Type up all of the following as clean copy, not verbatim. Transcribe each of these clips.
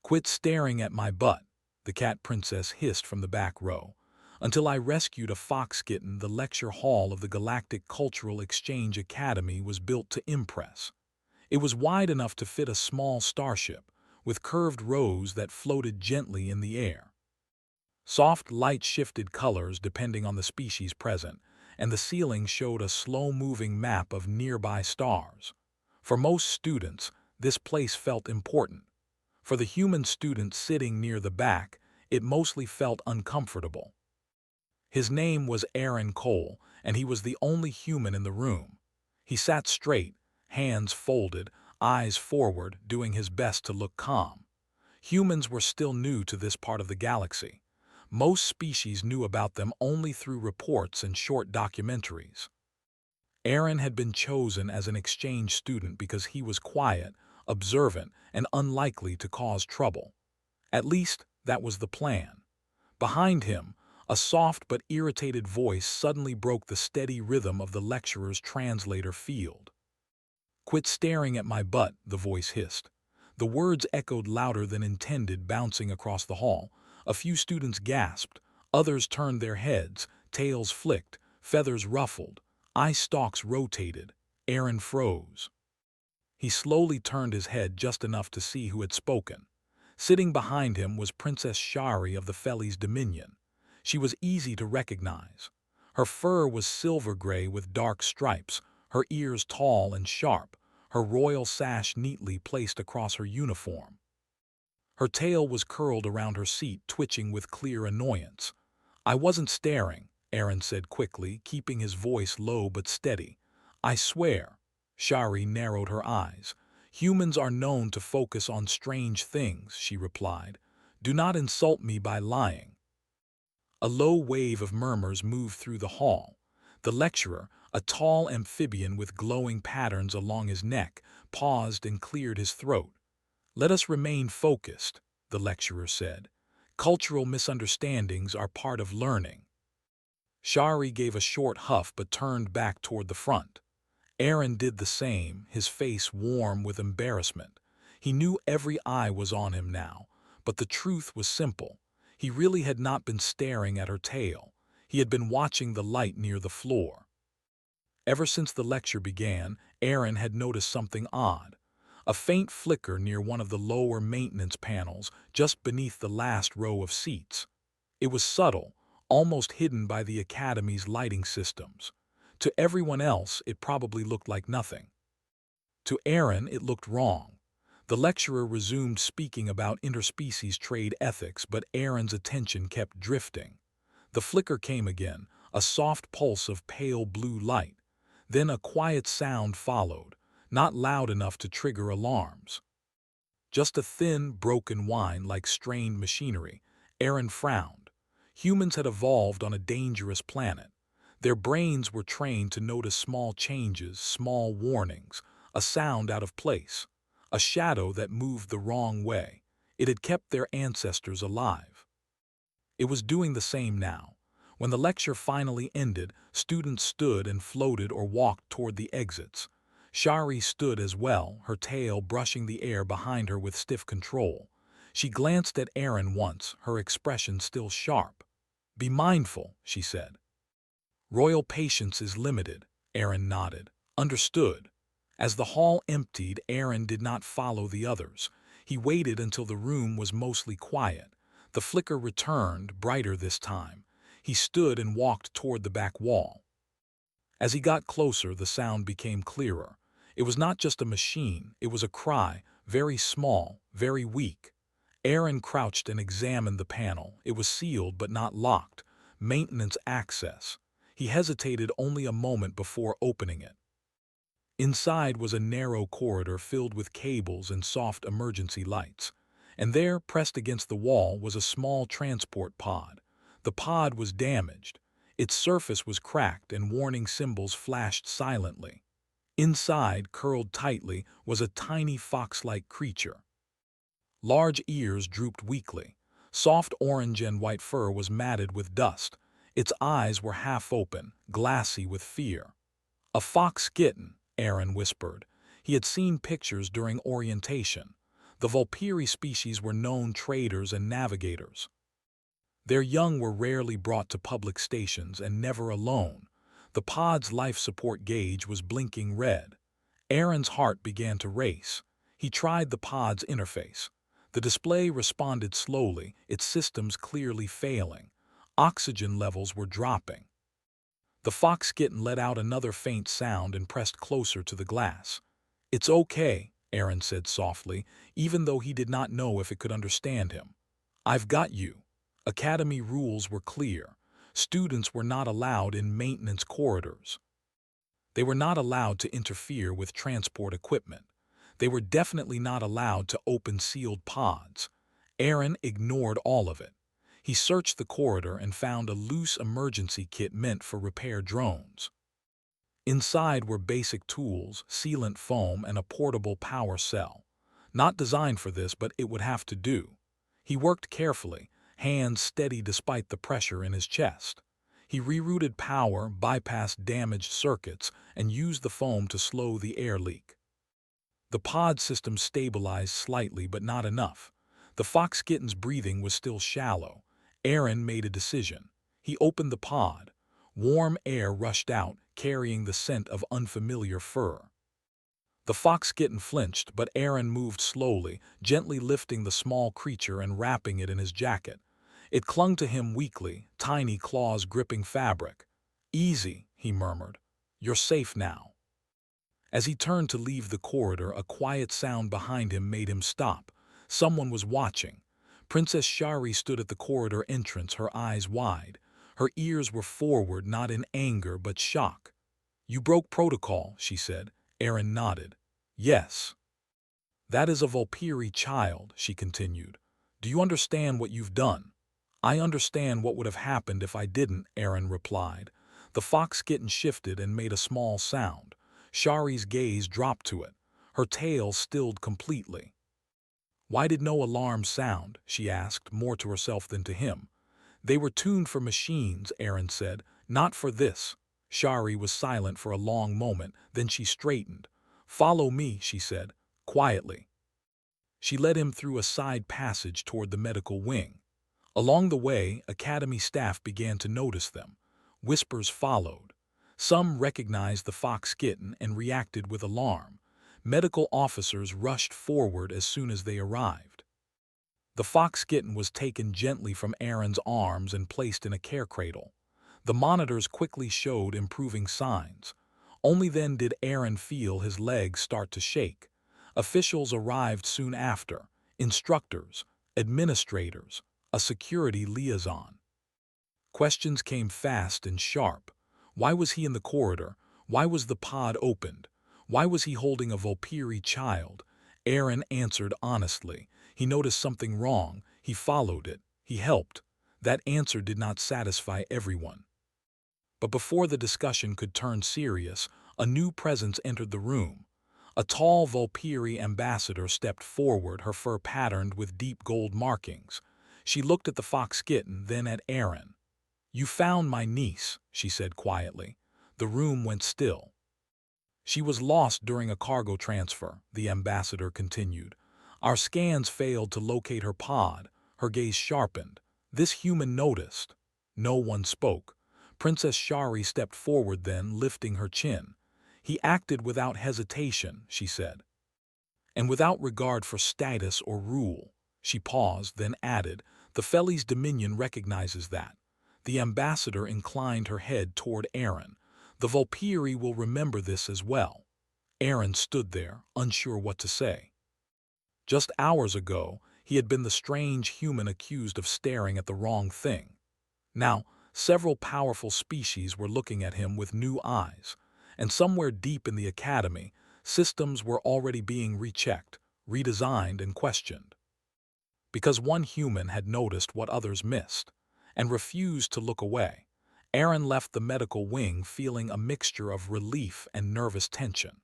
"Quit staring at my butt," the cat princess hissed from the back row. "Until I rescued a fox-kitten, the lecture hall of the Galactic Cultural Exchange Academy was built to impress. It was wide enough to fit a small starship, with curved rows that floated gently in the air. Soft light shifted colors depending on the species present, and the ceiling showed a slow-moving map of nearby stars. For most students, this place felt important. For the human student sitting near the back, it mostly felt uncomfortable. His name was Aaron Cole, and he was the only human in the room. He sat straight, hands folded, eyes forward, doing his best to look calm. Humans were still new to this part of the galaxy. Most species knew about them only through reports and short documentaries. Aaron had been chosen as an exchange student because he was quiet, observant, and unlikely to cause trouble. At least, that was the plan. Behind him, a soft but irritated voice suddenly broke the steady rhythm of the lecturer's translator field. "Quit staring at my butt," the voice hissed. The words echoed louder than intended, bouncing across the hall. A few students gasped, others turned their heads, tails flicked, feathers ruffled, eye stalks rotated. Aaron froze. He slowly turned his head just enough to see who had spoken. Sitting behind him was Princess Shari of the Feli's Dominion. She was easy to recognize. Her fur was silver gray with dark stripes, her ears tall and sharp, her royal sash neatly placed across her uniform. Her tail was curled around her seat, twitching with clear annoyance. "I wasn't staring," Aaron said quickly, keeping his voice low but steady. "I swear." Shari narrowed her eyes. "Humans are known to focus on strange things," she replied. "Do not insult me by lying." A low wave of murmurs moved through the hall. The lecturer, a tall amphibian with glowing patterns along his neck, paused and cleared his throat. "Let us remain focused," the lecturer said. "Cultural misunderstandings are part of learning." Shari gave a short huff but turned back toward the front. Aaron did the same, his face warm with embarrassment. He knew every eye was on him now, but the truth was simple. He really had not been staring at her tail. He had been watching the light near the floor. Ever since the lecture began, Aaron had noticed something odd. A faint flicker near one of the lower maintenance panels, just beneath the last row of seats. It was subtle, almost hidden by the Academy's lighting systems. To everyone else, it probably looked like nothing. To Aaron, it looked wrong. The lecturer resumed speaking about interspecies trade ethics, but Aaron's attention kept drifting. The flicker came again, a soft pulse of pale blue light. Then a quiet sound followed, not loud enough to trigger alarms. Just a thin, broken whine like strained machinery. Aaron frowned. Humans had evolved on a dangerous planet. Their brains were trained to notice small changes, small warnings, a sound out of place, a shadow that moved the wrong way. It had kept their ancestors alive. It was doing the same now. When the lecture finally ended, students stood and floated or walked toward the exits. Shari stood as well, her tail brushing the air behind her with stiff control. She glanced at Aaron once, her expression still sharp. "Be mindful," she said. "Royal patience is limited," Aaron nodded. "Understood." As the hall emptied, Aaron did not follow the others. He waited until the room was mostly quiet. The flicker returned, brighter this time. He stood and walked toward the back wall. As he got closer, the sound became clearer. It was not just a machine, it was a cry, very small, very weak. Aaron crouched and examined the panel. It was sealed but not locked. Maintenance access. He hesitated only a moment before opening it. Inside was a narrow corridor filled with cables and soft emergency lights. And there, pressed against the wall, was a small transport pod. The pod was damaged. Its surface was cracked and warning symbols flashed silently. Inside, curled tightly, was a tiny fox-like creature. Large ears drooped weakly. Soft orange and white fur was matted with dust. Its eyes were half open, glassy with fear. "A fox-kitten," Aaron whispered. He had seen pictures during orientation. The Vulpiri species were known traders and navigators. Their young were rarely brought to public stations and never alone. The pod's life support gauge was blinking red. Aaron's heart began to race. He tried the pod's interface. The display responded slowly, its systems clearly failing. Oxygen levels were dropping. The Fox-Kitten let out another faint sound and pressed closer to the glass. "It's okay," Aaron said softly, even though he did not know if it could understand him. "I've got you." Academy rules were clear. Students were not allowed in maintenance corridors. They were not allowed to interfere with transport equipment. They were definitely not allowed to open sealed pods. Aaron ignored all of it. He searched the corridor and found a loose emergency kit meant for repair drones. Inside were basic tools, sealant foam, and a portable power cell. Not designed for this, but it would have to do. He worked carefully, hands steady despite the pressure in his chest. He rerouted power, bypassed damaged circuits, and used the foam to slow the air leak. The pod system stabilized slightly, but not enough. The Fox-Kitten's breathing was still shallow. Aaron made a decision. He opened the pod. Warm air rushed out, carrying the scent of unfamiliar fur. The Fox-Kitten flinched, but Aaron moved slowly, gently lifting the small creature and wrapping it in his jacket. It clung to him weakly, tiny claws gripping fabric. "Easy," he murmured. "You're safe now." As he turned to leave the corridor, a quiet sound behind him made him stop. Someone was watching. Princess Shari stood at the corridor entrance, her eyes wide. Her ears were forward, not in anger but shock. "You broke protocol," she said. Aaron nodded. "Yes." "That is a Vulpiri child," she continued. "Do you understand what you've done?" "I understand what would have happened if I didn't," Aaron replied. The Fox-Kitten shifted and made a small sound. Shari's gaze dropped to it. Her tail stilled completely. "Why did no alarm sound?" she asked, more to herself than to him. "They were tuned for machines," Aaron said. "Not for this." Shari was silent for a long moment, then she straightened. "Follow me," she said, quietly. She led him through a side passage toward the medical wing. Along the way, Academy staff began to notice them. Whispers followed. Some recognized the Fox-Kitten and reacted with alarm. Medical officers rushed forward as soon as they arrived. The Fox-Kitten was taken gently from Aaron's arms and placed in a care cradle. The monitors quickly showed improving signs. Only then did Aaron feel his legs start to shake. Officials arrived soon after: instructors, administrators, a security liaison. Questions came fast and sharp. Why was he in the corridor? Why was the pod opened? Why was he holding a Vulpiri child? Aaron answered honestly. He noticed something wrong. He followed it. He helped. That answer did not satisfy everyone. But before the discussion could turn serious, a new presence entered the room. A tall Vulpiri ambassador stepped forward, her fur patterned with deep gold markings. She looked at the Fox-Kitten, then at Aaron. "You found my niece," she said quietly. The room went still. "She was lost during a cargo transfer," the ambassador continued. "Our scans failed to locate her pod." Her gaze sharpened. "This human noticed." No one spoke. Princess Shari stepped forward then, lifting her chin. "He acted without hesitation," she said. "And without regard for status or rule." She paused, then added, "The Feli's Dominion recognizes that." The ambassador inclined her head toward Aaron. "The Vulpiri will remember this as well." Aaron stood there, unsure what to say. Just hours ago, he had been the strange human accused of staring at the wrong thing. Now, several powerful species were looking at him with new eyes. And somewhere deep in the academy, systems were already being rechecked, redesigned, and questioned. Because one human had noticed what others missed and refused to look away, Aaron left the medical wing feeling a mixture of relief and nervous tension.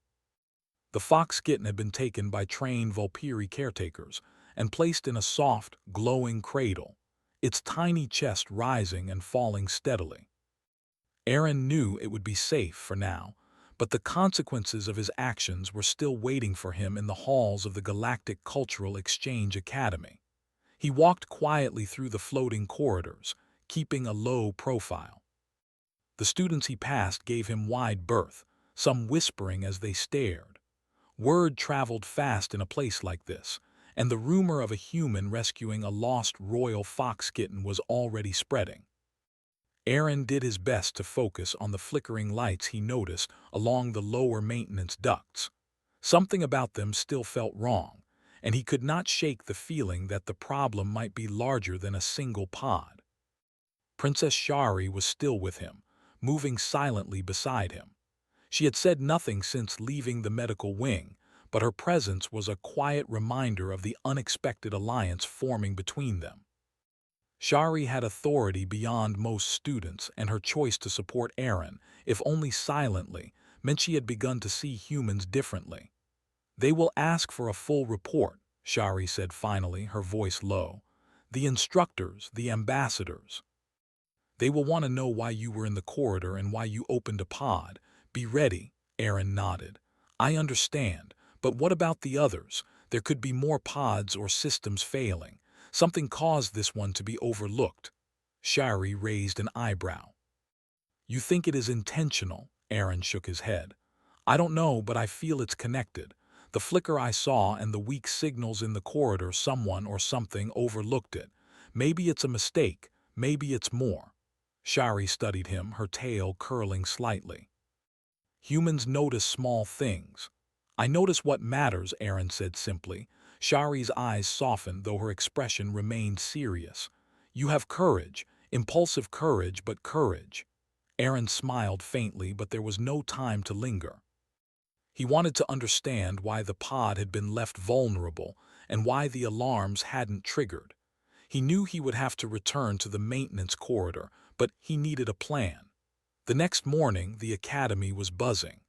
The Fox-Kitten had been taken by trained Vulpiri caretakers and placed in a soft, glowing cradle, its tiny chest rising and falling steadily. Aaron knew it would be safe for now, but the consequences of his actions were still waiting for him in the halls of the Galactic Cultural Exchange Academy. He walked quietly through the floating corridors, keeping a low profile. The students he passed gave him wide berth, some whispering as they stared. Word traveled fast in a place like this, and the rumor of a human rescuing a lost royal fox-kitten was already spreading. Aaron did his best to focus on the flickering lights he noticed along the lower maintenance ducts. Something about them still felt wrong, and he could not shake the feeling that the problem might be larger than a single pod. Princess Shari was still with him, moving silently beside him. She had said nothing since leaving the medical wing, but her presence was a quiet reminder of the unexpected alliance forming between them. Shari had authority beyond most students, and her choice to support Aaron, if only silently, meant she had begun to see humans differently. "They will ask for a full report," Shari said finally, her voice low. "The instructors, the ambassadors. They will want to know why you were in the corridor and why you opened a pod. Be ready," Aaron nodded. "I understand, but what about the others? There could be more pods or systems failing. Something caused this one to be overlooked." Shari raised an eyebrow. "You think it is intentional?" Aaron shook his head. "I don't know, but I feel it's connected. The flicker I saw and the weak signals in the corridor, someone or something overlooked it. Maybe it's a mistake, maybe it's more." Shari studied him, her tail curling slightly. "Humans notice small things." "I notice what matters," Aaron said simply. Shari's eyes softened, though her expression remained serious. "You have courage, impulsive courage, but courage." Aaron smiled faintly, but there was no time to linger. He wanted to understand why the pod had been left vulnerable and why the alarms hadn't triggered. He knew he would have to return to the maintenance corridor, but he needed a plan. The next morning, the academy was buzzing.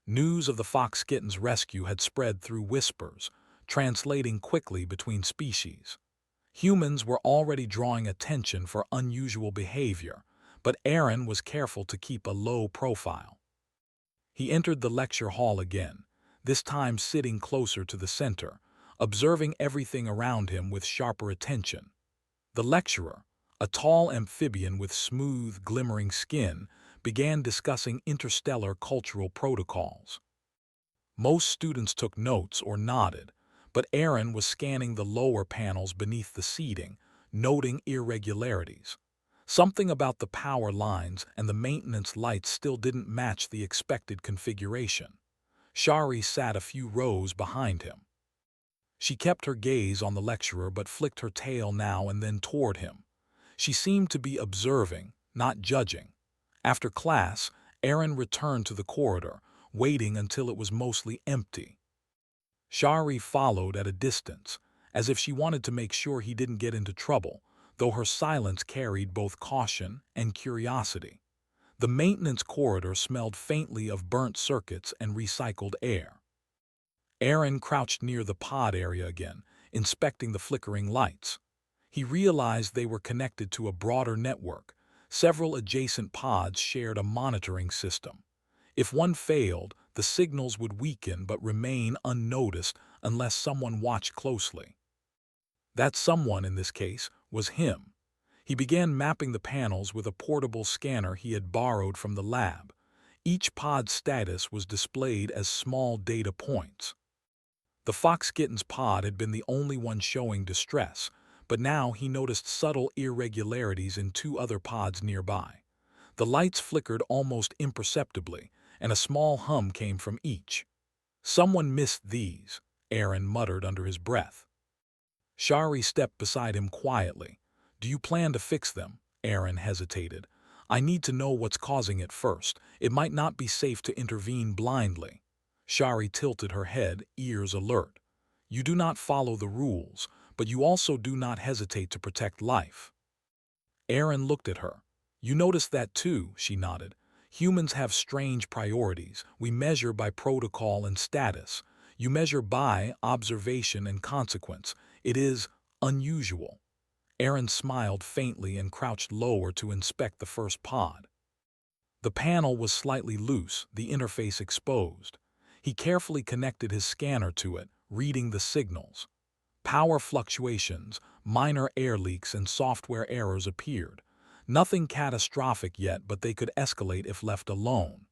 News of the fox-kitten's rescue had spread through whispers, translating quickly between species. Humans were already drawing attention for unusual behavior, but Aaron was careful to keep a low profile. He entered the lecture hall again, this time sitting closer to the center, observing everything around him with sharper attention. The lecturer, a tall amphibian with smooth, glimmering skin, began discussing interstellar cultural protocols. Most students took notes or nodded, but Aaron was scanning the lower panels beneath the seating, noting irregularities. Something about the power lines and the maintenance lights still didn't match the expected configuration. Shari sat a few rows behind him. She kept her gaze on the lecturer but flicked her tail now and then toward him. She seemed to be observing, not judging. After class, Aaron returned to the corridor, waiting until it was mostly empty. Shari followed at a distance, as if she wanted to make sure he didn't get into trouble, though her silence carried both caution and curiosity. The maintenance corridor smelled faintly of burnt circuits and recycled air. Aaron crouched near the pod area again, inspecting the flickering lights. He realized they were connected to a broader network. Several adjacent pods shared a monitoring system. If one failed, the signals would weaken but remain unnoticed unless someone watched closely. That someone, in this case, was him. He began mapping the panels with a portable scanner he had borrowed from the lab. Each pod's status was displayed as small data points. The fox-kitten's pod had been the only one showing distress, but now he noticed subtle irregularities in two other pods nearby. The lights flickered almost imperceptibly, and a small hum came from each. "Someone missed these," Aaron muttered under his breath. Shari stepped beside him quietly. "Do you plan to fix them?" Aaron hesitated. "I need to know what's causing it first. It might not be safe to intervene blindly." Shari tilted her head, ears alert. "You do not follow the rules, but you also do not hesitate to protect life." Aaron looked at her. "You noticed that too," she nodded. "Humans have strange priorities. We measure by protocol and status. You measure by observation and consequence. It is unusual." Aaron smiled faintly and crouched lower to inspect the first pod. The panel was slightly loose, the interface exposed. He carefully connected his scanner to it, reading the signals. Power fluctuations, minor air leaks, and software errors appeared. Nothing catastrophic yet, but they could escalate if left alone.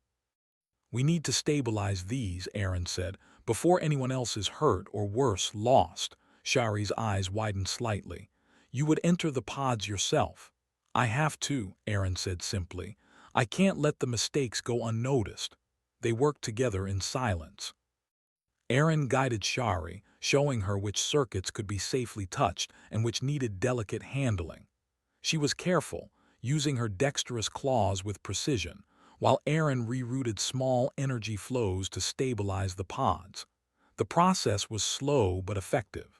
"We need to stabilize these," Aaron said, "before anyone else is hurt or worse, lost." Shari's eyes widened slightly. "You would enter the pods yourself." "I have to," Aaron said simply. "I can't let the mistakes go unnoticed." They worked together in silence. Aaron guided Shari, showing her which circuits could be safely touched and which needed delicate handling. She was careful, using her dexterous claws with precision, while Aaron rerouted small energy flows to stabilize the pods. The process was slow but effective.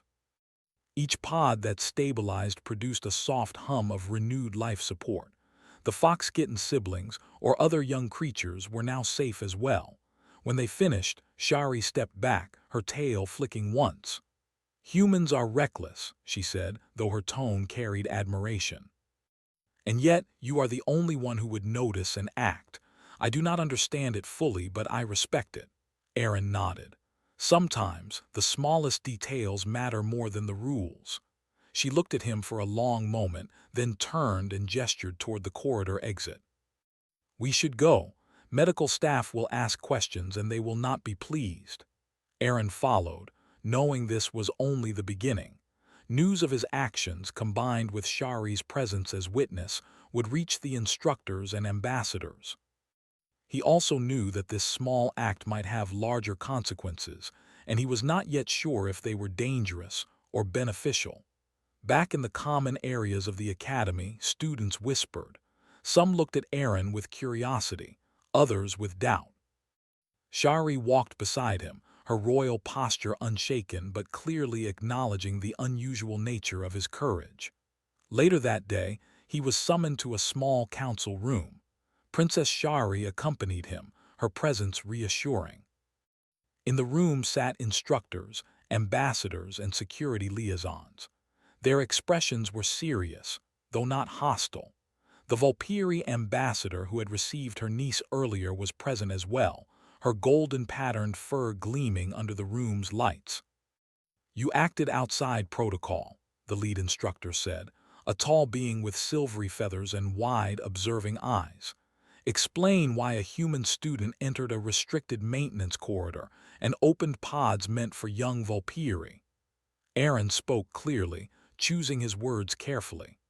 Each pod that stabilized produced a soft hum of renewed life support. The Fox-Kitten siblings, or other young creatures, were now safe as well. When they finished, Shari stepped back, her tail flicking once. "Humans are reckless," she said, though her tone carried admiration. "And yet, you are the only one who would notice and act. I do not understand it fully, but I respect it." Aaron nodded. "Sometimes, the smallest details matter more than the rules." She looked at him for a long moment, then turned and gestured toward the corridor exit. "We should go. Medical staff will ask questions and they will not be pleased." Aaron followed, knowing this was only the beginning. News of his actions, combined with Shari's presence as witness, would reach the instructors and ambassadors. He also knew that this small act might have larger consequences, and he was not yet sure if they were dangerous or beneficial. Back in the common areas of the academy, students whispered. Some looked at Aaron with curiosity, others with doubt. Shari walked beside him, her royal posture unshaken but clearly acknowledging the unusual nature of his courage. Later that day, he was summoned to a small council room. Princess Shari accompanied him, her presence reassuring. In the room sat instructors, ambassadors, and security liaisons. Their expressions were serious, though not hostile. The Volpiri ambassador who had received her niece earlier was present as well, her golden-patterned fur gleaming under the room's lights. "You acted outside protocol," the lead instructor said, a tall being with silvery feathers and wide, observing eyes. "Explain why a human student entered a restricted maintenance corridor and opened pods meant for young Volpiri." Aaron spoke clearly, choosing his words carefully.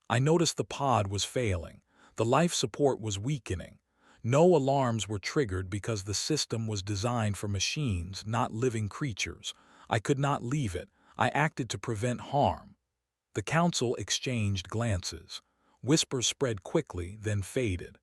"I noticed the pod was failing. The life support was weakening. No alarms were triggered because the system was designed for machines, not living creatures. I could not leave it. I acted to prevent harm." The council exchanged glances. Whispers spread quickly, then faded.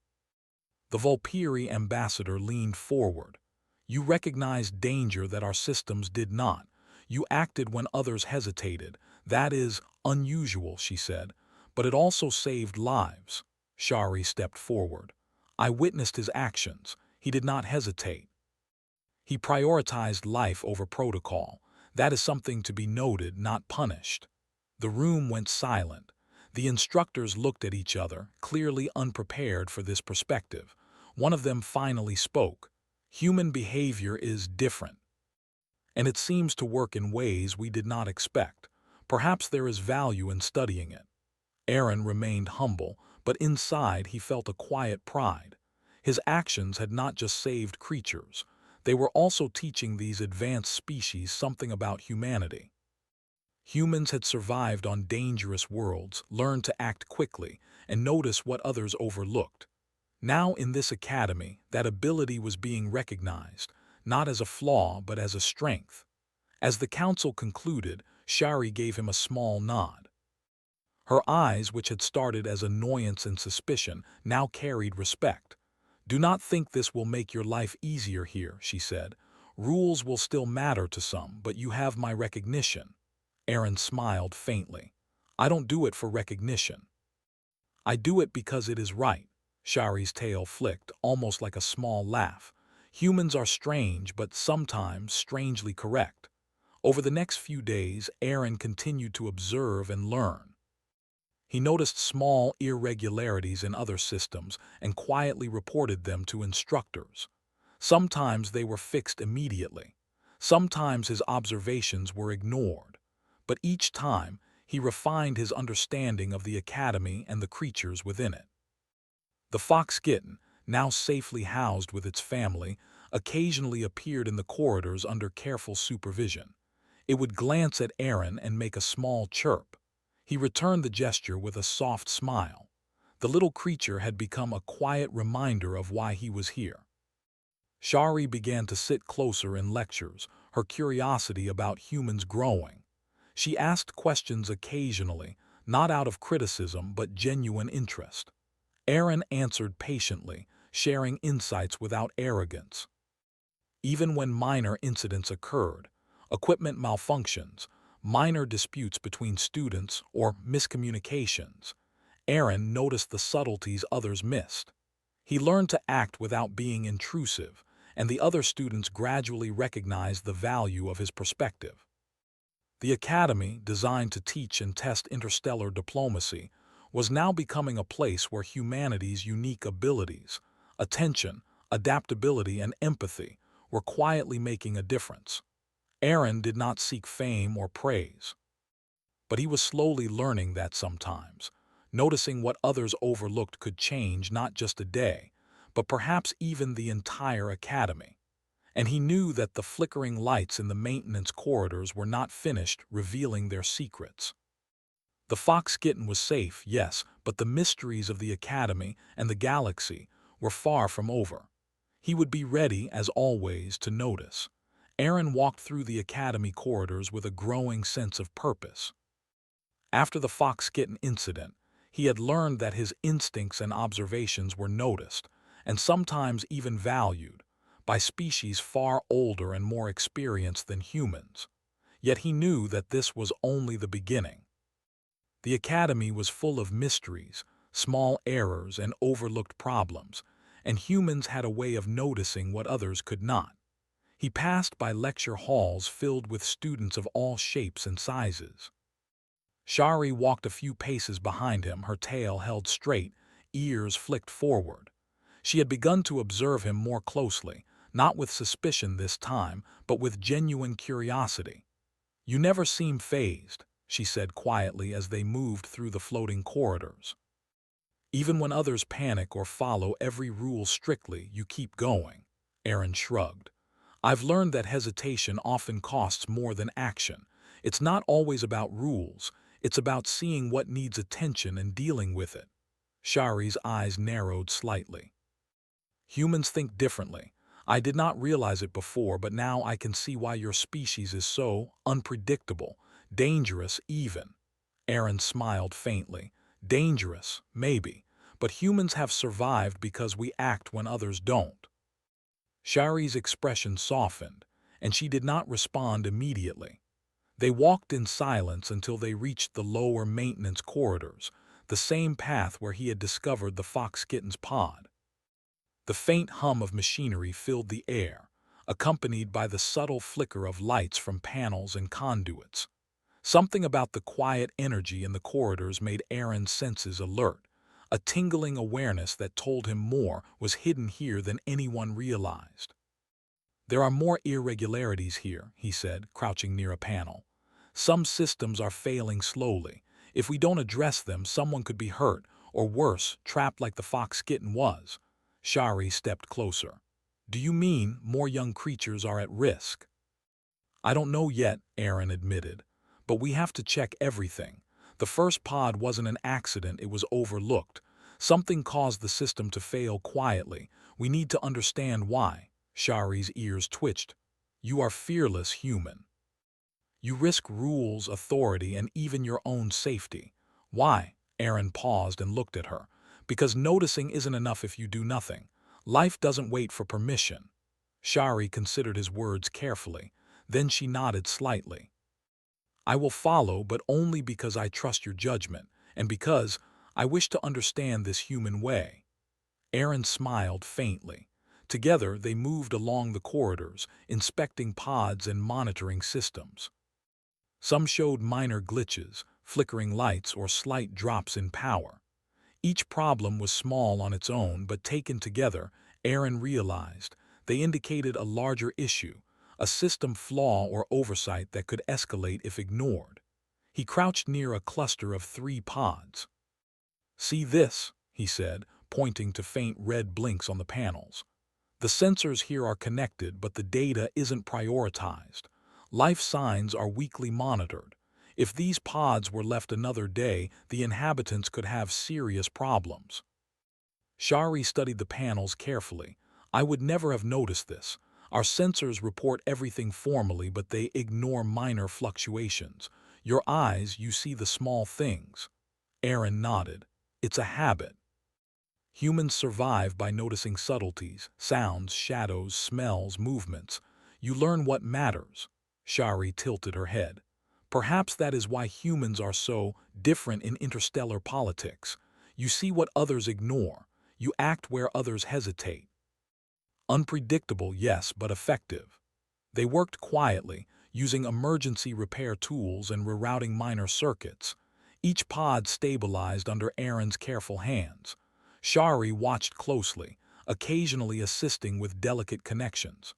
The Volpiri ambassador leaned forward. "You recognized danger that our systems did not. You acted when others hesitated. That is unusual," she said, "but it also saved lives." Shari stepped forward. "I witnessed his actions. He did not hesitate. He prioritized life over protocol. That is something to be noted, not punished." The room went silent. The instructors looked at each other, clearly unprepared for this perspective. One of them finally spoke. "Human behavior is different, and it seems to work in ways we did not expect. Perhaps there is value in studying it." Aaron remained humble, but inside he felt a quiet pride. His actions had not just saved creatures. They were also teaching these advanced species something about humanity. Humans had survived on dangerous worlds, learned to act quickly, and notice what others overlooked. Now in this academy, that ability was being recognized, not as a flaw but as a strength. As the council concluded, Shari gave him a small nod. Her eyes, which had started as annoyance and suspicion, now carried respect. "Do not think this will make your life easier here," she said. "Rules will still matter to some, but you have my recognition." Aaron smiled faintly. "I don't do it for recognition. I do it because it is right." Shari's tail flicked, almost like a small laugh. "Humans are strange, but sometimes strangely correct." Over the next few days, Aaron continued to observe and learn. He noticed small irregularities in other systems and quietly reported them to instructors. Sometimes they were fixed immediately. Sometimes his observations were ignored. But each time, he refined his understanding of the academy and the creatures within it. The Fox-Kitten, now safely housed with its family, occasionally appeared in the corridors under careful supervision. It would glance at Aaron and make a small chirp. He returned the gesture with a soft smile. The little creature had become a quiet reminder of why he was here. Shari began to sit closer in lectures, her curiosity about humans growing. She asked questions occasionally, not out of criticism but genuine interest. Aaron answered patiently, sharing insights without arrogance. Even when minor incidents occurred, equipment malfunctions, minor disputes between students, or miscommunications, Aaron noticed the subtleties others missed. He learned to act without being intrusive, and the other students gradually recognized the value of his perspective. The academy, designed to teach and test interstellar diplomacy, was now becoming a place where humanity's unique abilities, attention, adaptability, and empathy were quietly making a difference. Aaron did not seek fame or praise, but he was slowly learning that sometimes, noticing what others overlooked could change not just a day, but perhaps even the entire academy. And he knew that the flickering lights in the maintenance corridors were not finished revealing their secrets. The Fox-Kitten was safe, yes, but the mysteries of the academy and the galaxy were far from over. He would be ready, as always, to notice. Aaron walked through the academy corridors with a growing sense of purpose. After the Fox-Kitten incident, he had learned that his instincts and observations were noticed, and sometimes even valued, by species far older and more experienced than humans. Yet he knew that this was only the beginning. The academy was full of mysteries, small errors, and overlooked problems, and humans had a way of noticing what others could not. He passed by lecture halls filled with students of all shapes and sizes. Shari walked a few paces behind him, her tail held straight, ears flicked forward. She had begun to observe him more closely, not with suspicion this time, but with genuine curiosity. "You never seem fazed," she said quietly as they moved through the floating corridors. "Even when others panic or follow every rule strictly, you keep going." Aaron shrugged. "I've learned that hesitation often costs more than action. It's not always about rules. It's about seeing what needs attention and dealing with it." Shari's eyes narrowed slightly. "Humans think differently. I did not realize it before, but now I can see why your species is so unpredictable, dangerous even." Aaron smiled faintly. "Dangerous, maybe, but humans have survived because we act when others don't." Shari's expression softened, and she did not respond immediately. They walked in silence until they reached the lower maintenance corridors, the same path where he had discovered the Fox-Kitten's pod. The faint hum of machinery filled the air, accompanied by the subtle flicker of lights from panels and conduits. Something about the quiet energy in the corridors made Aaron's senses alert, a tingling awareness that told him more was hidden here than anyone realized. "There are more irregularities here," he said, crouching near a panel. "Some systems are failing slowly. If we don't address them, someone could be hurt, or worse, trapped like the Fox-Kitten was." Shari stepped closer. "Do you mean more young creatures are at risk?" "I don't know yet," Aaron admitted, "but we have to check everything. The first pod wasn't an accident, it was overlooked. Something caused the system to fail quietly. We need to understand why." Shari's ears twitched. "You are fearless human. You risk rules, authority, and even your own safety." "Why?" Aaron paused and looked at her. "Because noticing isn't enough if you do nothing. Life doesn't wait for permission." Shari considered his words carefully. Then she nodded slightly. "I will follow, but only because I trust your judgment, and because I wish to understand this human way." Aaron smiled faintly. Together they moved along the corridors, inspecting pods and monitoring systems. Some showed minor glitches, flickering lights, or slight drops in power. Each problem was small on its own, but taken together, Aaron realized they indicated a larger issue, a system flaw or oversight that could escalate if ignored. He crouched near a cluster of 3 pods. "See this," he said, pointing to faint red blinks on the panels. "The sensors here are connected, but the data isn't prioritized. Life signs are weekly monitored. If these pods were left another day, the inhabitants could have serious problems." Shari studied the panels carefully. "I would never have noticed this. Our sensors report everything formally, but they ignore minor fluctuations. Your eyes, you see the small things." Aaron nodded. "It's a habit. Humans survive by noticing subtleties, sounds, shadows, smells, movements. You learn what matters." Shari tilted her head. "Perhaps that is why humans are so different in interstellar politics. You see what others ignore. You act where others hesitate." Unpredictable, yes, but effective. They worked quietly, using emergency repair tools and rerouting minor circuits. Each pod stabilized under Aaron's careful hands. Shari watched closely, occasionally assisting with delicate connections.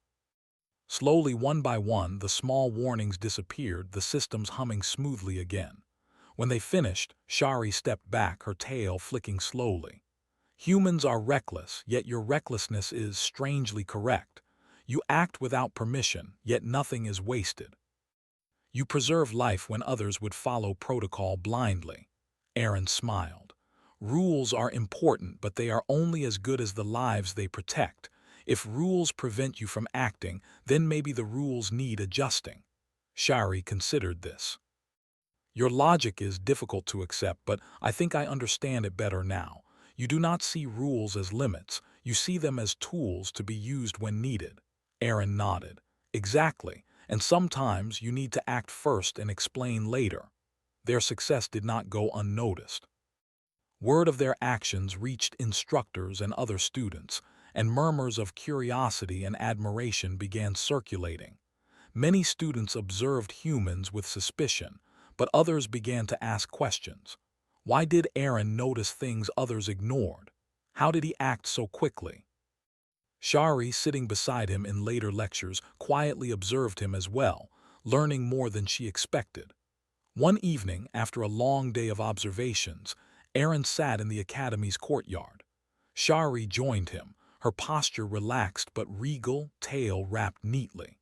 Slowly, one by one, the small warnings disappeared, the systems humming smoothly again. When they finished, Shari stepped back, her tail flicking slowly. "Humans are reckless, yet your recklessness is strangely correct. You act without permission, yet nothing is wasted. You preserve life when others would follow protocol blindly." Aaron smiled. "Rules are important, but they are only as good as the lives they protect. If rules prevent you from acting, then maybe the rules need adjusting." Shari considered this. "Your logic is difficult to accept, but I think I understand it better now. You do not see rules as limits, you see them as tools to be used when needed." Aaron nodded. "Exactly, and sometimes you need to act first and explain later." Their success did not go unnoticed. Word of their actions reached instructors and other students, and murmurs of curiosity and admiration began circulating. Many students observed humans with suspicion, but others began to ask questions. Why did Aaron notice things others ignored? How did he act so quickly? Shari, sitting beside him in later lectures, quietly observed him as well, learning more than she expected. One evening, after a long day of observations, Aaron sat in the academy's courtyard. Shari joined him, her posture relaxed but regal, tail wrapped neatly.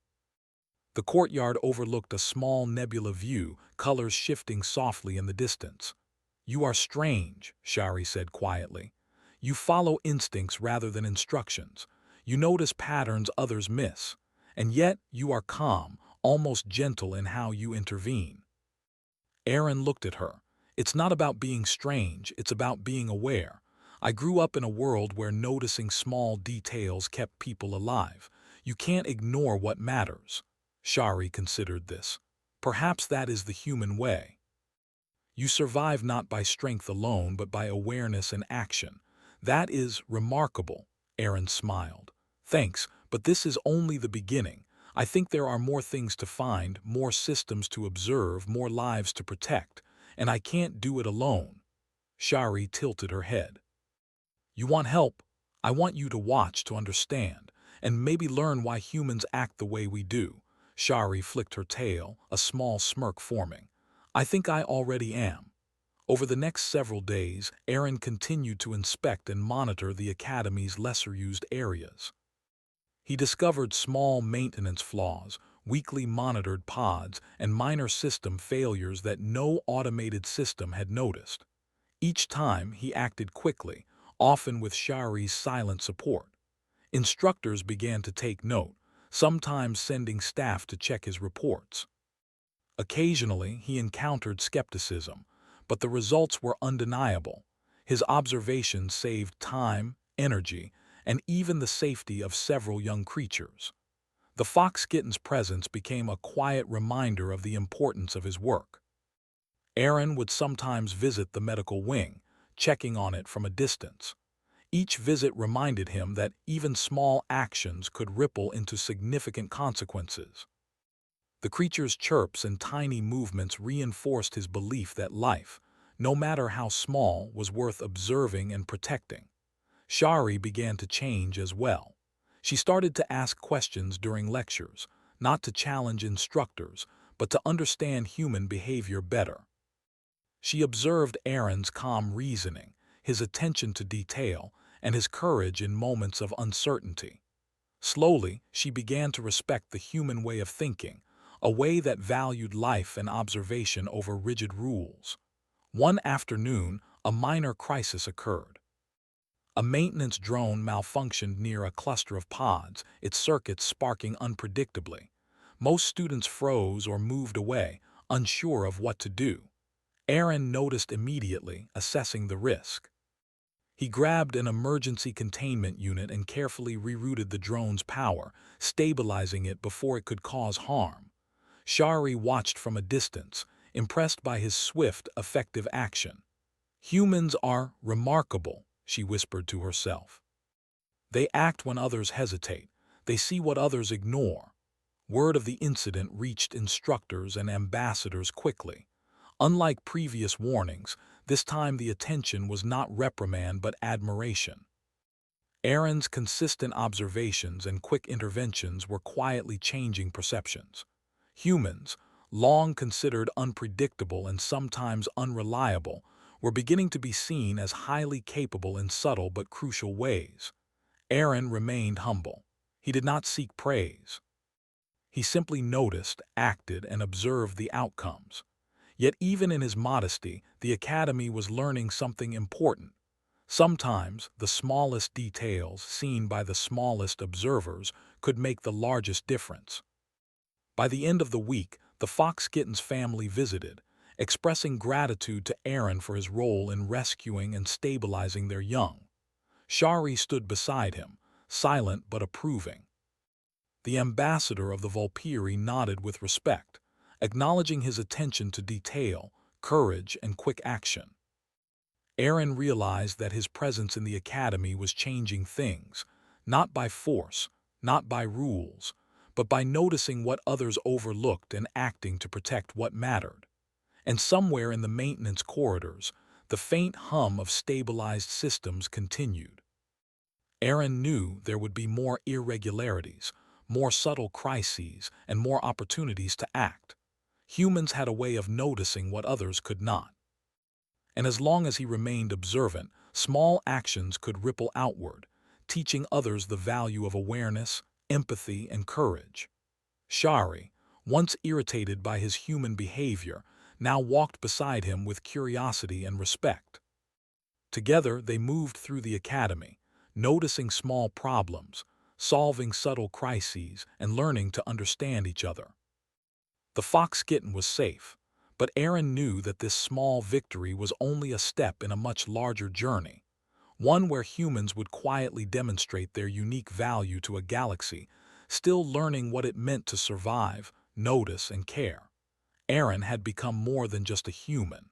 The courtyard overlooked a small nebula view, colors shifting softly in the distance. "You are strange," Shari said quietly. "You follow instincts rather than instructions. You notice patterns others miss. And yet you are calm, almost gentle in how you intervene." Aaron looked at her. "It's not about being strange, it's about being aware. I grew up in a world where noticing small details kept people alive. You can't ignore what matters." Shari considered this. "Perhaps that is the human way. You survive not by strength alone, but by awareness and action. That is remarkable." Aaron smiled. "Thanks, but this is only the beginning. I think there are more things to find, more systems to observe, more lives to protect, and I can't do it alone." Shari tilted her head. "You want help? I want you to watch to understand, and maybe learn why humans act the way we do." Shari flicked her tail, a small smirk forming. "I think I already am." Over the next several days, Aaron continued to inspect and monitor the Academy's lesser-used areas. He discovered small maintenance flaws, weakly monitored pods, and minor system failures that no automated system had noticed. Each time, he acted quickly, often with Shari's silent support. Instructors began to take note, sometimes sending staff to check his reports. Occasionally, he encountered skepticism, but the results were undeniable. His observations saved time, energy, and even the safety of several young creatures. The Fox-Kitten's presence became a quiet reminder of the importance of his work. Aaron would sometimes visit the medical wing, checking on it from a distance. Each visit reminded him that even small actions could ripple into significant consequences. The creature's chirps and tiny movements reinforced his belief that life, no matter how small, was worth observing and protecting. Shari began to change as well. She started to ask questions during lectures, not to challenge instructors, but to understand human behavior better. She observed Aaron's calm reasoning, his attention to detail, and his courage in moments of uncertainty. Slowly, she began to respect the human way of thinking, a way that valued life and observation over rigid rules. One afternoon, a minor crisis occurred. A maintenance drone malfunctioned near a cluster of pods, its circuits sparking unpredictably. Most students froze or moved away, unsure of what to do. Aaron noticed immediately, assessing the risk. He grabbed an emergency containment unit and carefully rerouted the drone's power, stabilizing it before it could cause harm. Shari watched from a distance, impressed by his swift, effective action. "Humans are remarkable," she whispered to herself. "They act when others hesitate. They see what others ignore." Word of the incident reached instructors and ambassadors quickly. Unlike previous warnings, this time the attention was not reprimand but admiration. Aaron's consistent observations and quick interventions were quietly changing perceptions. Humans, long considered unpredictable and sometimes unreliable, were beginning to be seen as highly capable in subtle but crucial ways. Aaron remained humble. He did not seek praise. He simply noticed, acted, and observed the outcomes. Yet even in his modesty, the Academy was learning something important. Sometimes, the smallest details seen by the smallest observers could make the largest difference. By the end of the week, the Fox-Kitten's family visited, expressing gratitude to Aaron for his role in rescuing and stabilizing their young. Shari stood beside him, silent but approving. The ambassador of the Volpiri nodded with respect, acknowledging his attention to detail, courage, and quick action. Aaron realized that his presence in the academy was changing things, not by force, not by rules, but by noticing what others overlooked and acting to protect what mattered. And somewhere in the maintenance corridors, the faint hum of stabilized systems continued. Aaron knew there would be more irregularities, more subtle crises, and more opportunities to act. Humans had a way of noticing what others could not. And as long as he remained observant, small actions could ripple outward, teaching others the value of awareness, empathy, and courage. Shari, once irritated by his human behavior, now walked beside him with curiosity and respect. Together they moved through the academy, noticing small problems, solving subtle crises, and learning to understand each other. The Fox-Kitten was safe, but Aaron knew that this small victory was only a step in a much larger journey, one where humans would quietly demonstrate their unique value to a galaxy, still learning what it meant to survive, notice, and care. Aaron had become more than just a human.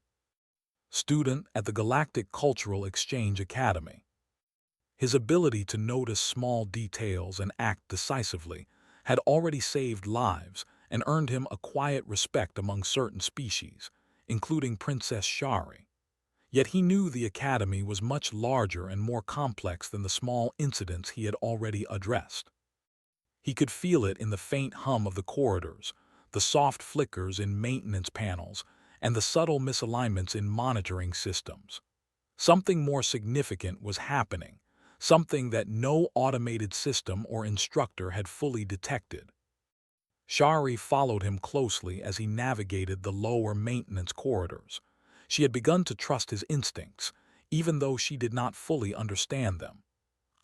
Student at the Galactic Cultural Exchange Academy. His ability to notice small details and act decisively had already saved lives and earned him a quiet respect among certain species, including Princess Shari. Yet he knew the academy was much larger and more complex than the small incidents he had already addressed. He could feel it in the faint hum of the corridors, the soft flickers in maintenance panels, and the subtle misalignments in monitoring systems. Something more significant was happening, something that no automated system or instructor had fully detected. Shari followed him closely as he navigated the lower maintenance corridors. She had begun to trust his instincts, even though she did not fully understand them.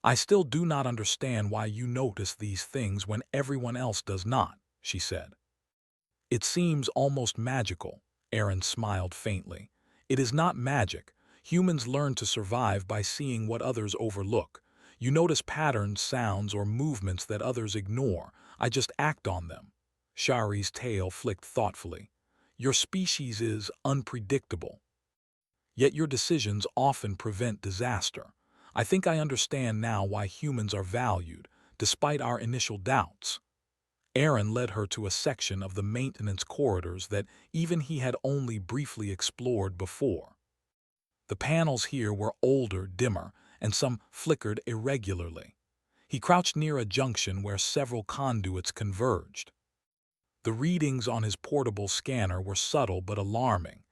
"I still do not understand why you notice these things when everyone else does not," she said. "It seems almost magical," Aaron smiled faintly. "It is not magic. Humans learn to survive by seeing what others overlook. You notice patterns, sounds, or movements that others ignore. I just act on them." Shari's tail flicked thoughtfully. "Your species is unpredictable. Yet your decisions often prevent disaster. I think I understand now why humans are valued, despite our initial doubts." Aaron led her to a section of the maintenance corridors that even he had only briefly explored before. The panels here were older, dimmer, and some flickered irregularly. He crouched near a junction where several conduits converged. The readings on his portable scanner were subtle but alarming.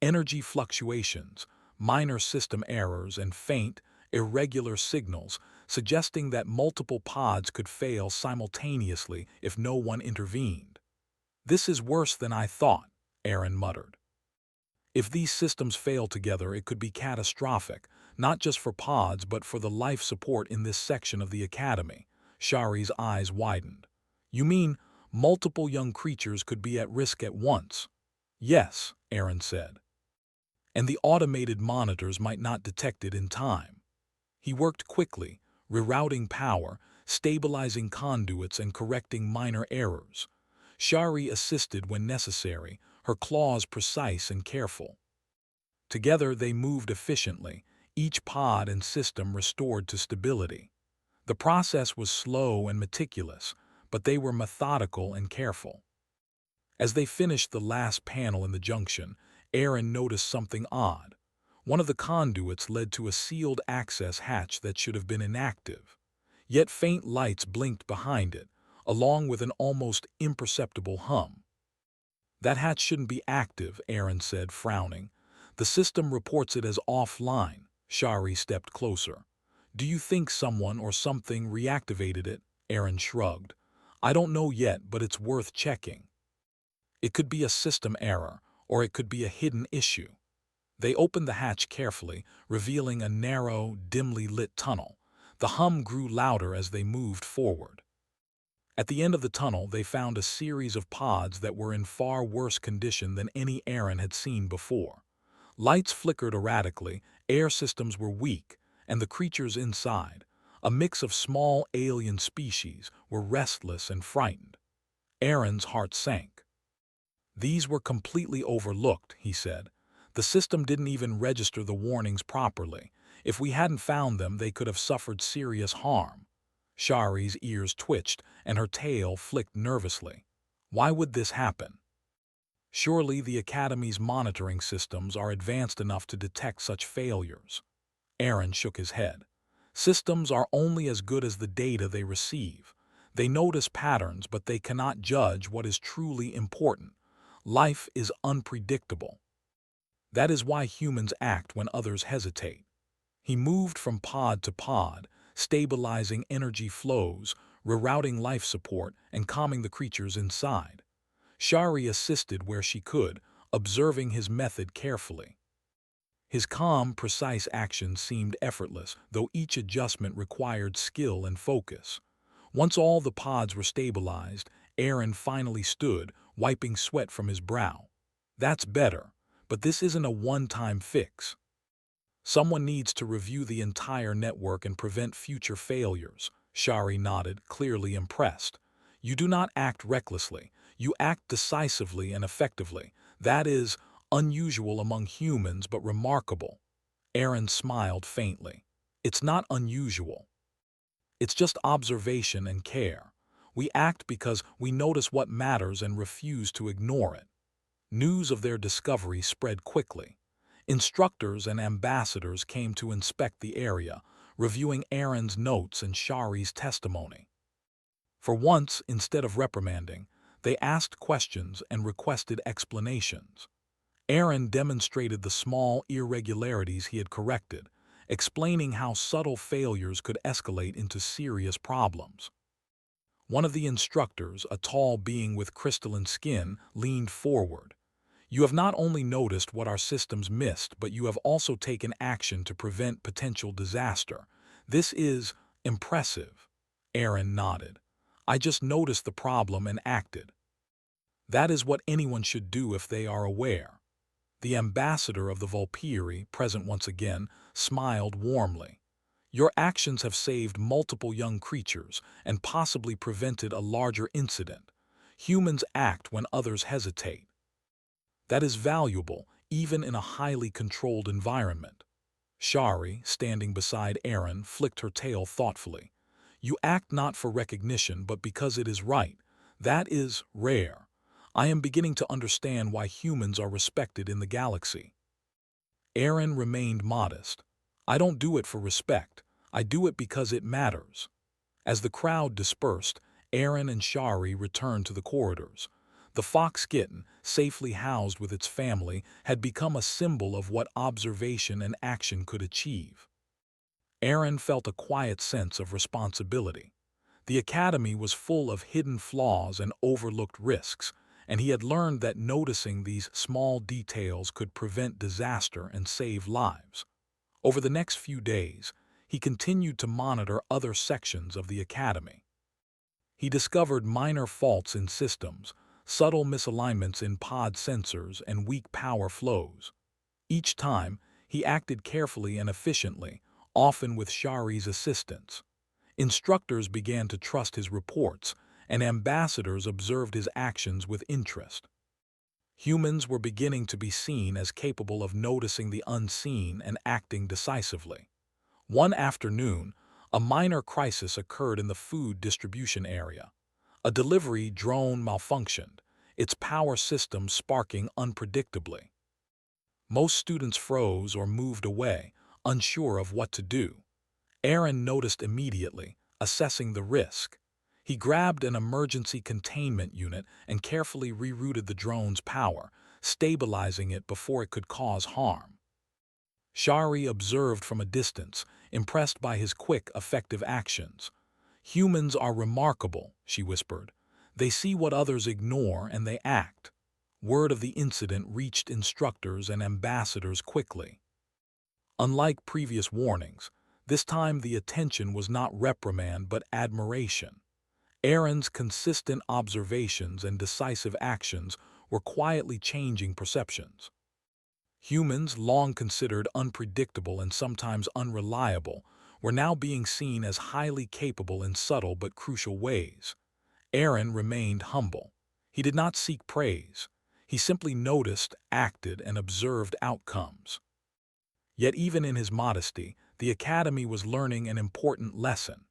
Energy fluctuations, minor system errors, and faint, irregular signals suggesting that multiple pods could fail simultaneously if no one intervened. "This is worse than I thought," Aaron muttered. "If these systems fail together, it could be catastrophic, not just for pods but for the life support in this section of the academy." Shari's eyes widened. "You mean multiple young creatures could be at risk at once?" "Yes," Aaron said. "And the automated monitors might not detect it in time." He worked quickly, rerouting power, stabilizing conduits, and correcting minor errors. Shari assisted when necessary, her claws precise and careful. Together they moved efficiently, each pod and system restored to stability. The process was slow and meticulous, but they were methodical and careful. As they finished the last panel in the junction, Aaron noticed something odd. One of the conduits led to a sealed access hatch that should have been inactive. Yet faint lights blinked behind it, along with an almost imperceptible hum. "That hatch shouldn't be active," Aaron said, frowning. "The system reports it as offline." Shari stepped closer. "Do you think someone or something reactivated it?" Aaron shrugged. "I don't know yet, but it's worth checking. It could be a system error, or it could be a hidden issue." They opened the hatch carefully, revealing a narrow, dimly lit tunnel. The hum grew louder as they moved forward. At the end of the tunnel, they found a series of pods that were in far worse condition than any Aaron had seen before. Lights flickered erratically, air systems were weak, and the creatures inside, a mix of small alien species, were restless and frightened. Aaron's heart sank. "These were completely overlooked," he said. "The system didn't even register the warnings properly. If we hadn't found them, they could have suffered serious harm." Shari's ears twitched, and her tail flicked nervously. Why would this happen? Surely the Academy's monitoring systems are advanced enough to detect such failures. Aaron shook his head. "Systems are only as good as the data they receive. They notice patterns, but they cannot judge what is truly important. Life is unpredictable. That is why humans act when others hesitate." He moved from pod to pod, stabilizing energy flows, rerouting life support, and calming the creatures inside. Shari assisted where she could, observing his method carefully. His calm, precise actions seemed effortless, though each adjustment required skill and focus. Once all the pods were stabilized, Aaron finally stood, wiping sweat from his brow. "That's better, but this isn't a one-time fix. Someone needs to review the entire network and prevent future failures." Shari nodded, clearly impressed. "You do not act recklessly. You act decisively and effectively. That is unusual among humans, but remarkable." Aaron smiled faintly. "It's not unusual. It's just observation and care. We act because we notice what matters and refuse to ignore it." News of their discovery spread quickly. Instructors and ambassadors came to inspect the area, reviewing Aaron's notes and Shari's testimony. For once, instead of reprimanding, they asked questions and requested explanations. Aaron demonstrated the small irregularities he had corrected, explaining how subtle failures could escalate into serious problems. One of the instructors, a tall being with crystalline skin, leaned forward. "You have not only noticed what our systems missed, but you have also taken action to prevent potential disaster. This is impressive." Aaron nodded. "I just noticed the problem and acted." "That is what anyone should do if they are aware." The ambassador of the Volpiri, present once again, smiled warmly. "Your actions have saved multiple young creatures and possibly prevented a larger incident. Humans act when others hesitate. That is valuable, even in a highly controlled environment." Shari, standing beside Aaron, flicked her tail thoughtfully. "You act not for recognition, but because it is right. That is rare. I am beginning to understand why humans are respected in the galaxy." Aaron remained modest. "I don't do it for respect. I do it because it matters." As the crowd dispersed, Aaron and Shari returned to the corridors. The Fox-Kitten, safely housed with its family, had become a symbol of what observation and action could achieve. Aaron felt a quiet sense of responsibility. The academy was full of hidden flaws and overlooked risks, and he had learned that noticing these small details could prevent disaster and save lives. Over the next few days, he continued to monitor other sections of the academy. He discovered minor faults in systems, subtle misalignments in pod sensors, and weak power flows. Each time, he acted carefully and efficiently, often with Shari's assistance. Instructors began to trust his reports, and ambassadors observed his actions with interest. Humans were beginning to be seen as capable of noticing the unseen and acting decisively. One afternoon, a minor crisis occurred in the food distribution area. A delivery drone malfunctioned, its power system sparking unpredictably. Most students froze or moved away, unsure of what to do. Aaron noticed immediately, assessing the risk. He grabbed an emergency containment unit and carefully rerouted the drone's power, stabilizing it before it could cause harm. Shari observed from a distance, impressed by his quick, effective actions. "Humans are remarkable," she whispered. "They see what others ignore and they act." Word of the incident reached instructors and ambassadors quickly. Unlike previous warnings, this time the attention was not reprimand but admiration. Aaron's consistent observations and decisive actions were quietly changing perceptions. Humans, long considered unpredictable and sometimes unreliable, were now being seen as highly capable in subtle but crucial ways. Aaron remained humble. He did not seek praise. He simply noticed, acted, and observed outcomes. Yet even in his modesty, the academy was learning an important lesson.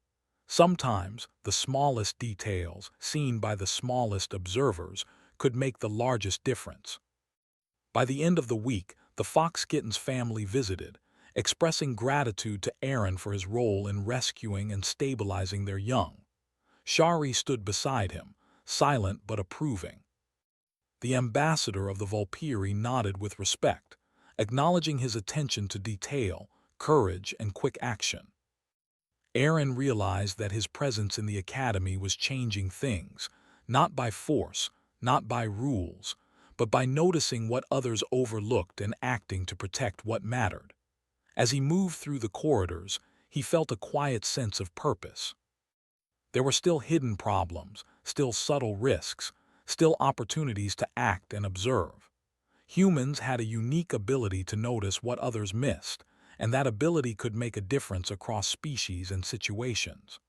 Sometimes, the smallest details, seen by the smallest observers, could make the largest difference. By the end of the week, the Fox-Kitten's family visited, expressing gratitude to Aaron for his role in rescuing and stabilizing their young. Shari stood beside him, silent but approving. The ambassador of the Volpiri nodded with respect, acknowledging his attention to detail, courage, and quick action. Aaron realized that his presence in the academy was changing things, not by force, not by rules, but by noticing what others overlooked and acting to protect what mattered. As he moved through the corridors, he felt a quiet sense of purpose. There were still hidden problems, still subtle risks, still opportunities to act and observe. Humans had a unique ability to notice what others missed, and that ability could make a difference across species and situations.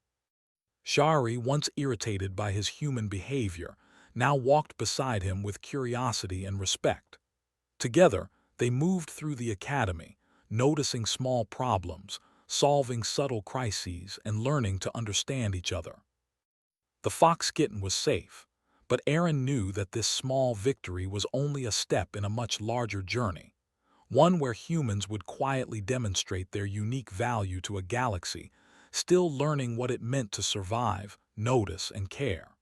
Shari, once irritated by his human behavior, now walked beside him with curiosity and respect. Together, they moved through the academy, noticing small problems, solving subtle crises, and learning to understand each other. The Fox-Kitten was safe, but Aaron knew that this small victory was only a step in a much larger journey, one where humans would quietly demonstrate their unique value to a galaxy, still learning what it meant to survive, notice, and care.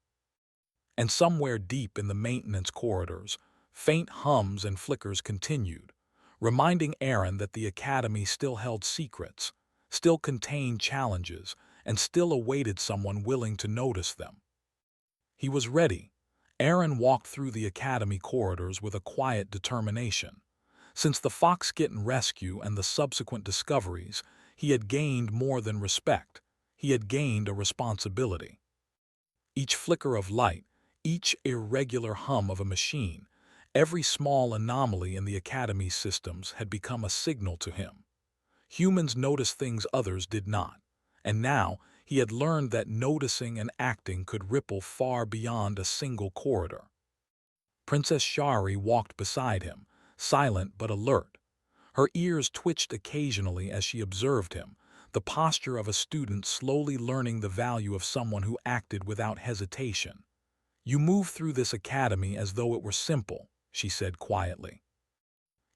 And somewhere deep in the maintenance corridors, faint hums and flickers continued, reminding Aaron that the academy still held secrets, still contained challenges, and still awaited someone willing to notice them. He was ready. Aaron walked through the academy corridors with a quiet determination. Since the Fox-Kitten rescue and the subsequent discoveries, he had gained more than respect. He had gained a responsibility. Each flicker of light, each irregular hum of a machine, every small anomaly in the academy's systems had become a signal to him. Humans noticed things others did not, and now he had learned that noticing and acting could ripple far beyond a single corridor. Princess Shari walked beside him, silent but alert. Her ears twitched occasionally as she observed him, the posture of a student slowly learning the value of someone who acted without hesitation. You move through this academy as though it were simple, she said quietly.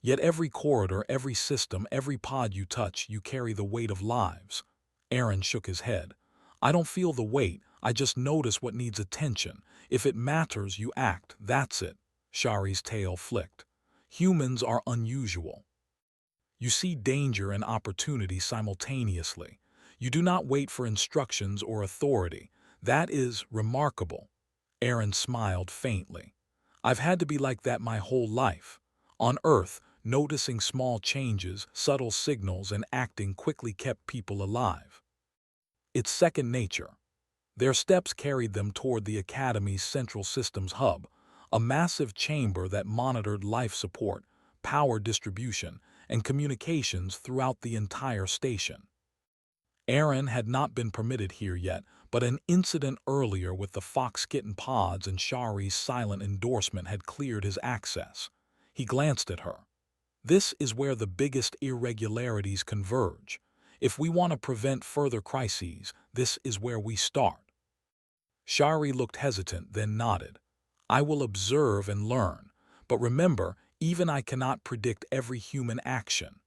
Yet every corridor, every system, every pod you touch, you carry the weight of lives. Aaron shook his head. I don't feel the weight, I just notice what needs attention. If it matters, you act, that's it. Shari's tail flicked. Humans are unusual. You see danger and opportunity simultaneously. You do not wait for instructions or authority. That is remarkable. Aaron smiled faintly. I've had to be like that my whole life. On Earth, noticing small changes, subtle signals, and acting quickly kept people alive. It's second nature. Their steps carried them toward the Academy's Central Systems Hub, a massive chamber that monitored life support, power distribution, and communications throughout the entire station. Aaron had not been permitted here yet, but an incident earlier with the Fox-Kitten pods and Shari's silent endorsement had cleared his access. He glanced at her. This is where the biggest irregularities converge. If we want to prevent further crises, this is where we start. Shari looked hesitant, then nodded. I will observe and learn, but remember, even I cannot predict every human action.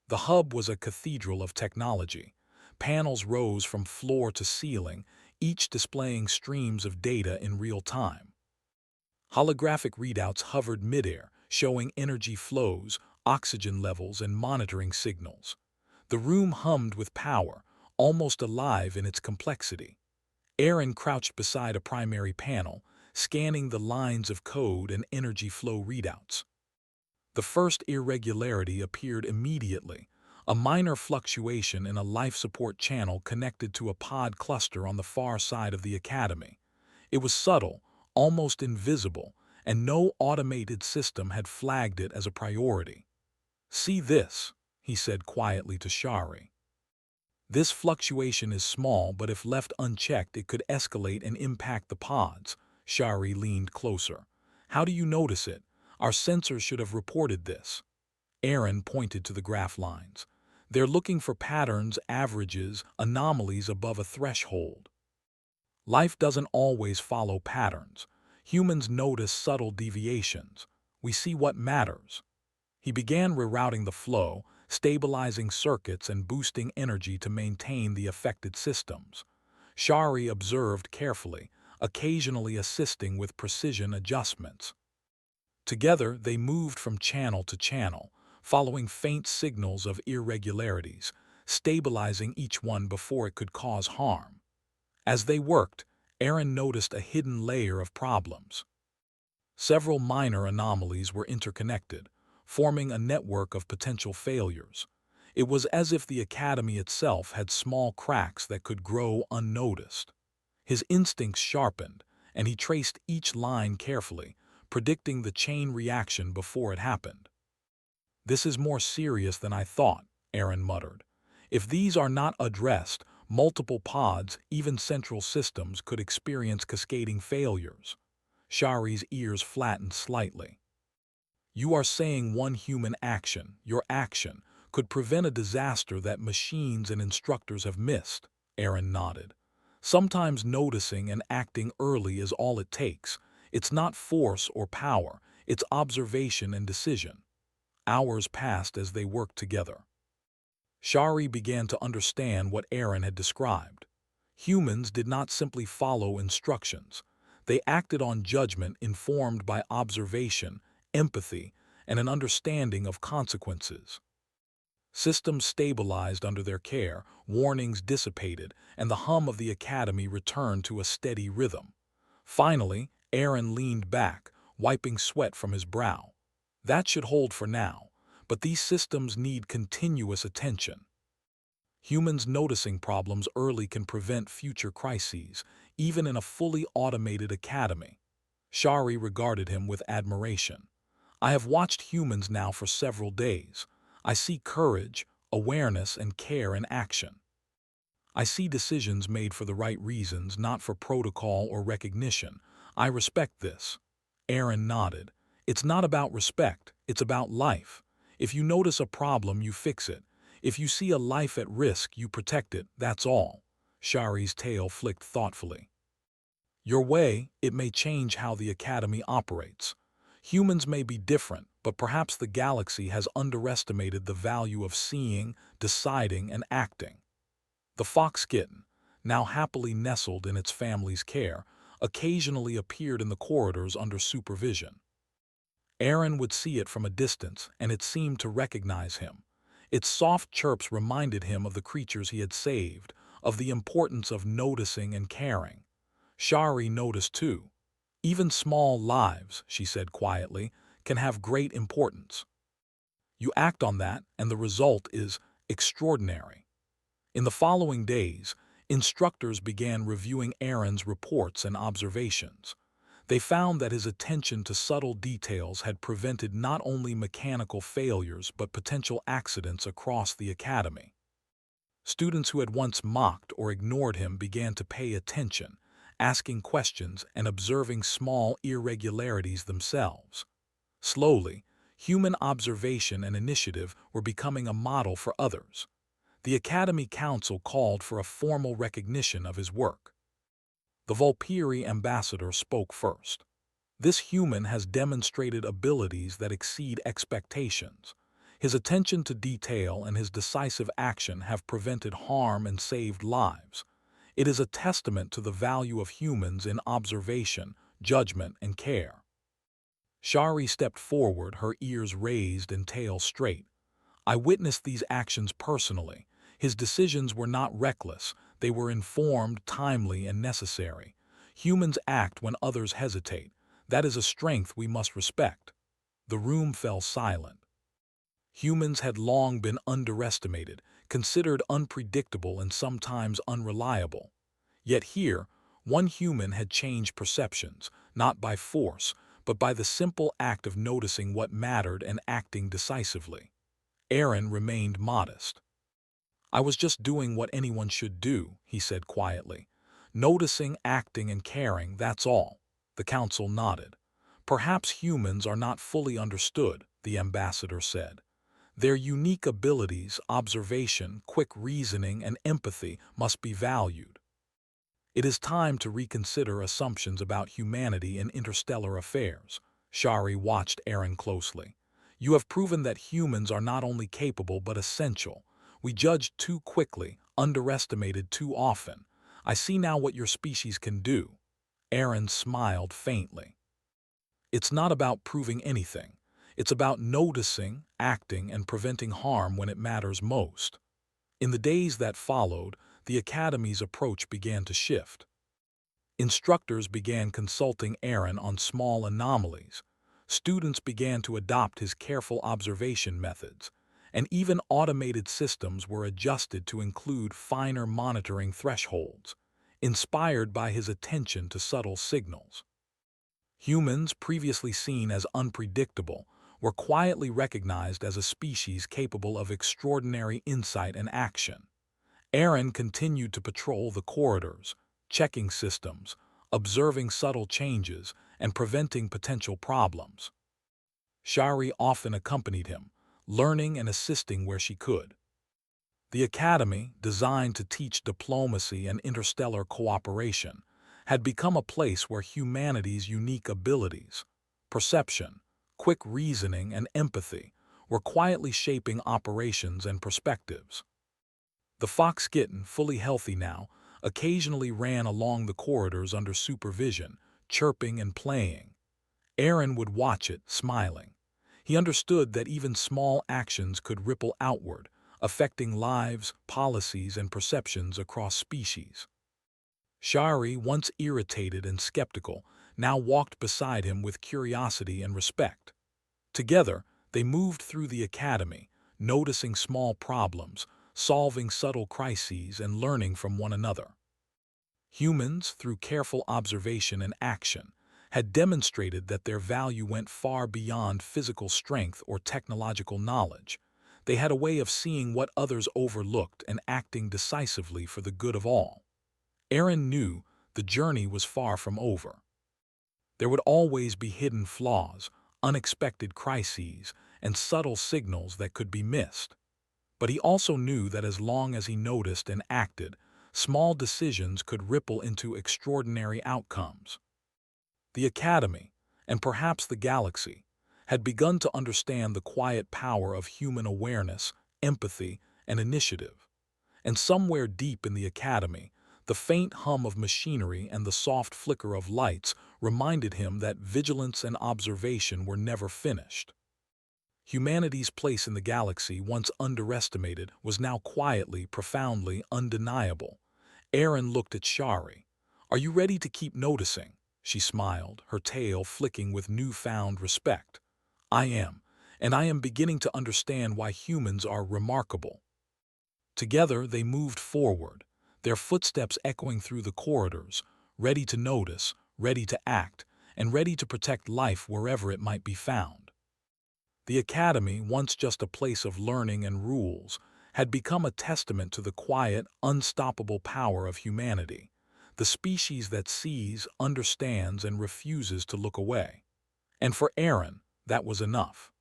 The hub was a cathedral of technology. Panels rose from floor to ceiling, each displaying streams of data in real time. Holographic readouts hovered midair, showing energy flows, oxygen levels, and monitoring signals. The room hummed with power, almost alive in its complexity. Aaron crouched beside a primary panel, scanning the lines of code and energy flow readouts. The first irregularity appeared immediately, a minor fluctuation in a life support channel connected to a pod cluster on the far side of the academy. It was subtle, almost invisible, and no automated system had flagged it as a priority. See this, he said quietly to Shari. This fluctuation is small, but if left unchecked, it could escalate and impact the pods. Shari leaned closer. How do you notice it? Our sensors should have reported this. Aaron pointed to the graph lines. They're looking for patterns, averages, anomalies above a threshold. Life doesn't always follow patterns. Humans notice subtle deviations. We see what matters. He began rerouting the flow, stabilizing circuits and boosting energy to maintain the affected systems. Shari observed carefully, occasionally assisting with precision adjustments. Together, they moved from channel to channel, following faint signals of irregularities, stabilizing each one before it could cause harm. As they worked, Aaron noticed a hidden layer of problems. Several minor anomalies were interconnected, forming a network of potential failures. It was as if the academy itself had small cracks that could grow unnoticed. His instincts sharpened, and he traced each line carefully, predicting the chain reaction before it happened. This is more serious than I thought, Aaron muttered. If these are not addressed, multiple pods, even central systems, could experience cascading failures. Shari's ears flattened slightly. You are saying one human action, your action, could prevent a disaster that machines and instructors have missed, Aaron nodded. Sometimes noticing and acting early is all it takes. It's not force or power, it's observation and decision. Hours passed as they worked together. Shari began to understand what Aaron had described. Humans did not simply follow instructions. They acted on judgment informed by observation, empathy, and an understanding of consequences. Systems stabilized under their care, warnings dissipated, and the hum of the academy returned to a steady rhythm. Finally, Aaron leaned back, wiping sweat from his brow. That should hold for now, but these systems need continuous attention. Humans noticing problems early can prevent future crises, even in a fully automated academy. Shari regarded him with admiration. I have watched humans now for several days. I see courage, awareness, and care in action. I see decisions made for the right reasons, not for protocol or recognition. I respect this. Aaron nodded. It's not about respect, it's about life. If you notice a problem, you fix it. If you see a life at risk, you protect it, that's all. Shari's tail flicked thoughtfully. Your way, it may change how the Academy operates. Humans may be different, but perhaps the galaxy has underestimated the value of seeing, deciding, and acting. The Fox-Kitten, now happily nestled in its family's care, occasionally appeared in the corridors under supervision. Aaron would see it from a distance, and it seemed to recognize him. Its soft chirps reminded him of the creatures he had saved, of the importance of noticing and caring. Shari noticed too. Even small lives, she said quietly, can have great importance. You act on that, and the result is extraordinary. In the following days, instructors began reviewing Aaron's reports and observations. They found that his attention to subtle details had prevented not only mechanical failures but potential accidents across the academy. Students who had once mocked or ignored him began to pay attention, asking questions and observing small irregularities themselves. Slowly, human observation and initiative were becoming a model for others. The Academy Council called for a formal recognition of his work. The Volpiri ambassador spoke first. This human has demonstrated abilities that exceed expectations. His attention to detail and his decisive action have prevented harm and saved lives. It is a testament to the value of humans in observation, judgment, and care. Shari stepped forward, her ears raised and tail straight. I witnessed these actions personally. His decisions were not reckless. They were informed, timely, and necessary. Humans act when others hesitate. That is a strength we must respect. The room fell silent. Humans had long been underestimated, considered unpredictable and sometimes unreliable. Yet here, one human had changed perceptions, not by force, but by the simple act of noticing what mattered and acting decisively. Aaron remained modest. I was just doing what anyone should do, he said quietly. Noticing, acting, and caring, that's all. The council nodded. Perhaps humans are not fully understood, the ambassador said. Their unique abilities, observation, quick reasoning, and empathy must be valued. It is time to reconsider assumptions about humanity in interstellar affairs. Shari watched Aaron closely. You have proven that humans are not only capable but essential. We judged too quickly, underestimated too often. I see now what your species can do. Aaron smiled faintly. It's not about proving anything. It's about noticing, acting, and preventing harm when it matters most. In the days that followed, the Academy's approach began to shift. Instructors began consulting Aaron on small anomalies. Students began to adopt his careful observation methods, and even automated systems were adjusted to include finer monitoring thresholds, inspired by his attention to subtle signals. Humans, previously seen as unpredictable, were quietly recognized as a species capable of extraordinary insight and action. Aaron continued to patrol the corridors, checking systems, observing subtle changes, and preventing potential problems. Shari often accompanied him, learning and assisting where she could. The Academy, designed to teach diplomacy and interstellar cooperation, had become a place where humanity's unique abilities, perception, quick reasoning, and empathy were quietly shaping operations and perspectives. The Fox-Kitten, fully healthy now, occasionally ran along the corridors under supervision, chirping and playing. Aaron would watch it, smiling. He understood that even small actions could ripple outward, affecting lives, policies, and perceptions across species. Shari, once irritated and skeptical, now walked beside him with curiosity and respect. Together, they moved through the academy, noticing small problems, solving subtle crises, and learning from one another. Humans, through careful observation and action, had demonstrated that their value went far beyond physical strength or technological knowledge. They had a way of seeing what others overlooked and acting decisively for the good of all. Aaron knew the journey was far from over. There would always be hidden flaws, unexpected crises, and subtle signals that could be missed. But he also knew that as long as he noticed and acted, small decisions could ripple into extraordinary outcomes. The Academy, and perhaps the galaxy, had begun to understand the quiet power of human awareness, empathy, and initiative. And somewhere deep in the Academy, the faint hum of machinery and the soft flicker of lights reminded him that vigilance and observation were never finished. Humanity's place in the galaxy, once underestimated, was now quietly, profoundly undeniable. Aaron looked at Shari. "Are you ready to keep noticing?" She smiled, her tail flicking with newfound respect. "I am, and I am beginning to understand why humans are remarkable." Together they moved forward, their footsteps echoing through the corridors, ready to notice, ready to act, and ready to protect life wherever it might be found. The Academy, once just a place of learning and rules, had become a testament to the quiet, unstoppable power of humanity, the species that sees, understands, and refuses to look away. And for Aaron, that was enough.